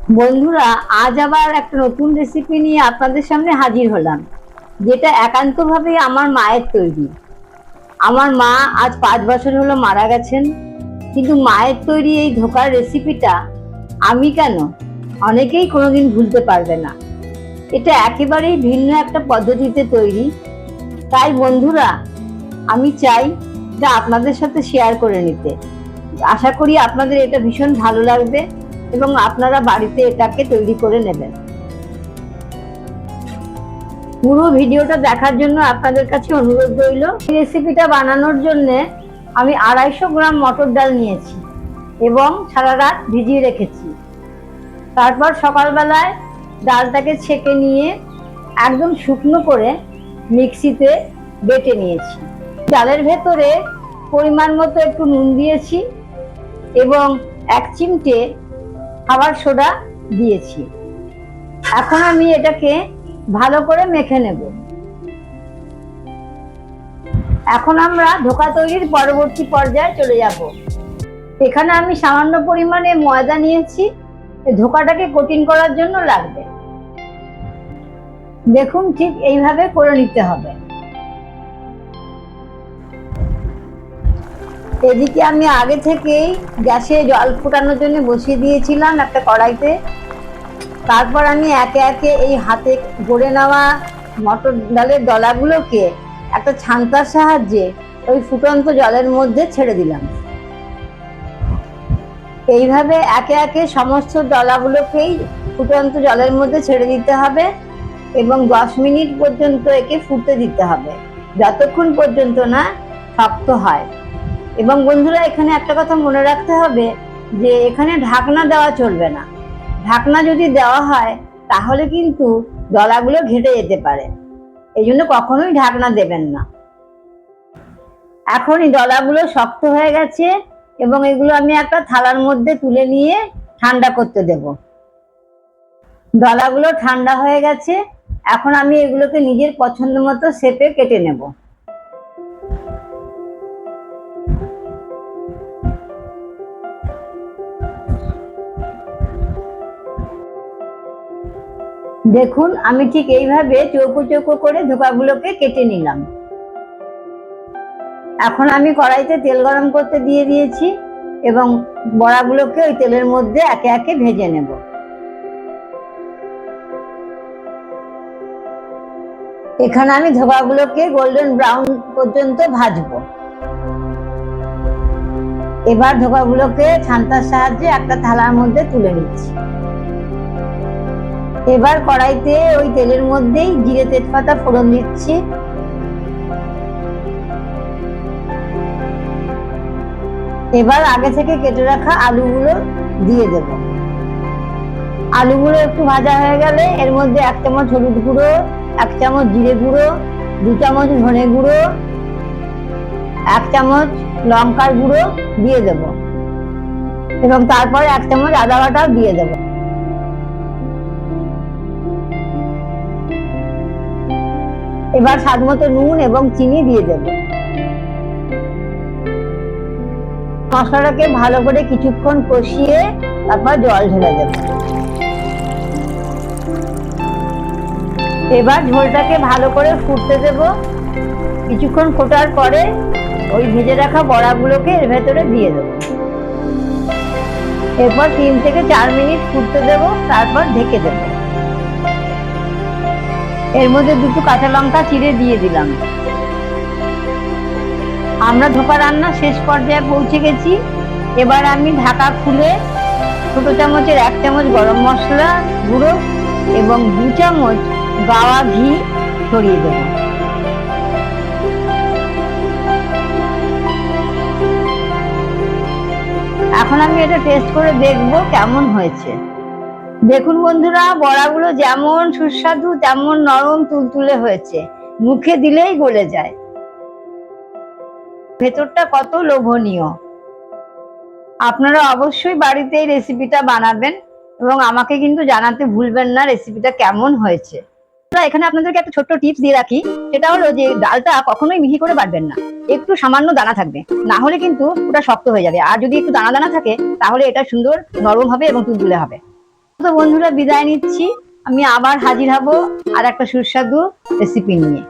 বন্ধুরা, আজ আবার একটা নতুন রেসিপি নিয়ে আপনাদের সামনে হাজির হলাম, যেটা একান্তভাবে আমার মায়ের তৈরি। আমার মা আজ 5 বছর হলো মারা গেছেন, কিন্তু মায়ের তৈরি এই ধোকার রেসিপিটা আমি কেন, অনেকেই কোনোদিন ভুলতে পারবে না। এটা একেবারেই ভিন্ন একটা পদ্ধতিতে তৈরি। তাই বন্ধুরা, আমি চাই এটা আপনাদের সাথে শেয়ার করে নিতে। আশা করি আপনাদের এটা ভীষণ ভালো লাগবে এবং আপনারা বাড়িতে এটাকে তৈরি করে নেবেন। পুরো ভিডিওটা দেখার জন্য আপনাদের কাছে অনুরোধ রইল। এই রেসিপিটা বানানোর জন্য আমি 250 গ্রাম মটর ডাল নিয়েছি এবং সারা রাত ভিজিয়ে রেখেছি। তারপর সকালবেলায় ডালটাকে ছেঁকে নিয়ে একদম শুকনো করে মিক্সিতে বেটে নিয়েছি। ডালের ভেতরে পরিমাণ মতো একটু নুন দিয়েছি এবং 1 চিমটে খাবার সোডা দিয়েছি। এখন আমি এটাকে ভালো করে মেখে নেব। এখন আমরা ধোকা তৈরির পরবর্তী পর্যায়ে চলে যাব। এখানে আমি সামান্য পরিমাণে ময়দা নিয়েছি, ধোকাটাকে কোটিং করার জন্য লাগবে। দেখুন, ঠিক এইভাবে করে নিতে হবে। এদিকে আমি আগে থেকেই গ্যাসে জল ফোটানোর জন্য বসিয়ে দিয়েছিলাম একটা কড়াইতে। তারপর আমি একে একে এই হাতে গড়ে নেওয়া মটর ডালের দলাগুলোকে একটা ছান্তার সাহায্যে ওই ফুটন্ত জলের মধ্যে ছেড়ে দিলাম। এইভাবে একে একে সমস্ত দলাগুলোকেই ফুটন্ত জলের মধ্যে ছেড়ে দিতে হবে এবং 10 মিনিট পর্যন্ত একে ফুটতে দিতে হবে, যতক্ষণ পর্যন্ত না শক্ত হয়। এবং বন্ধুরা, এখানে একটা কথা মনে রাখতে হবে যে এখানে ঢাকনা দেওয়া চলবে না। ঢাকনা যদি দেওয়া হয় তাহলে কিন্তু দলাগুলো ঘেটে যেতে পারে, এই জন্য কখনোই ঢাকনা দেবেন না। এখন এই দলাগুলো শক্ত হয়ে গেছে এবং এগুলো আমি একটা থালার মধ্যে তুলে নিয়ে ঠান্ডা করতে দেব। দলাগুলো ঠান্ডা হয়ে গেছে, এখন আমি এগুলোকে নিজের পছন্দ মতো শেপে কেটে নেব। দেখুন, আমি ঠিক এইভাবে চৌকো চৌকো করে ধোকাগুলোকে কেটে নিলাম। এখন আমি কড়াইতে তেল গরম করতে দিয়ে দিয়েছি এবং বড়াগুলোকে ওই তেলের মধ্যে একে একে ভেজে নেব। এখানে আমি ধোকাগুলোকে গোল্ডেন ব্রাউন পর্যন্ত ভাজবো। এবার ধোকাগুলোকে ছান্তার সাহায্যে একটা থালার মধ্যে তুলে নিচ্ছি। এবার কড়াইতে ওই তেলের মধ্যেই জিরে তেজপাতা ফোড়ন দিচ্ছি। এবার আগে থেকে কেটে রাখা আলুগুলো দিয়ে দেব। আলুগুলো একটু ভাজা হয়ে গেলে এর মধ্যে 1 চামচ হলুদ গুঁড়ো, 1 চামচ জিরে গুঁড়ো, 2 চামচ ধনে গুঁড়ো, 1 চামচ লঙ্কার গুঁড়ো দিয়ে দেব এবং তারপরে 1 চামচ আদা বাটাও দিয়ে দেব। এবার স্বাদ মতো নুন এবং চিনি দিয়ে দেব। মশলাটাকে ভালো করে কিছুক্ষণ কষিয়ে তারপর জল ঢেলে দেব। এবার ঝোলটাকে ভালো করে ফুটতে দেব। কিছুক্ষণ ফোটার পরে ওই ভেজে রাখা বড়াগুলোকে এর ভেতরে দিয়ে দেব। এরপর 3 থেকে 4 মিনিট ফুটতে দেব, তারপর ঢেকে দেব। এর মধ্যে 2টো কাঁচা লঙ্কা চিড়ে দিয়ে দিলাম। আমরা ধোকা রান্না শেষ পর্যায়ে পৌঁছে গেছি। এবার আমি ঢাকা খুলে ছোট চামচের 1 চামচ গরম মশলা গুঁড়ো এবং 2 চামচ গাওয়া ঘি ছড়িয়ে দেব। এখন আমি এটা টেস্ট করে দেখব কেমন হয়েছে। দেখুন বন্ধুরা, বড়াগুলো যেমন সুস্বাদু তেমন নরম তুলতুলে হয়েছে, মুখে দিলেই গলে যায়। ভেতরটা কত লোভনীয়। আপনারা অবশ্যই বাড়িতে এই রেসিপিটা বানাবেন এবং আমাকে কিন্তু জানাতে ভুলবেন না রেসিপিটা কেমন হয়েছে। এখানে আপনাদেরকে একটা ছোট্ট টিপস দিয়ে রাখি, সেটা হলো যে ডালটা কখনোই মিহি করে বাটবেন না। একটু সামান্য দানা থাকবে, না হলে কিন্তু ওটা শক্ত হয়ে যাবে। আর যদি একটু দানা দানা থাকে তাহলে এটা সুন্দর নরম হবে এবং তুলতুলে হবে। তো বন্ধুরা, বিদায় নিচ্ছি। আমি আবার হাজির হব আর একটা সুস্বাদু রেসিপি নিয়ে।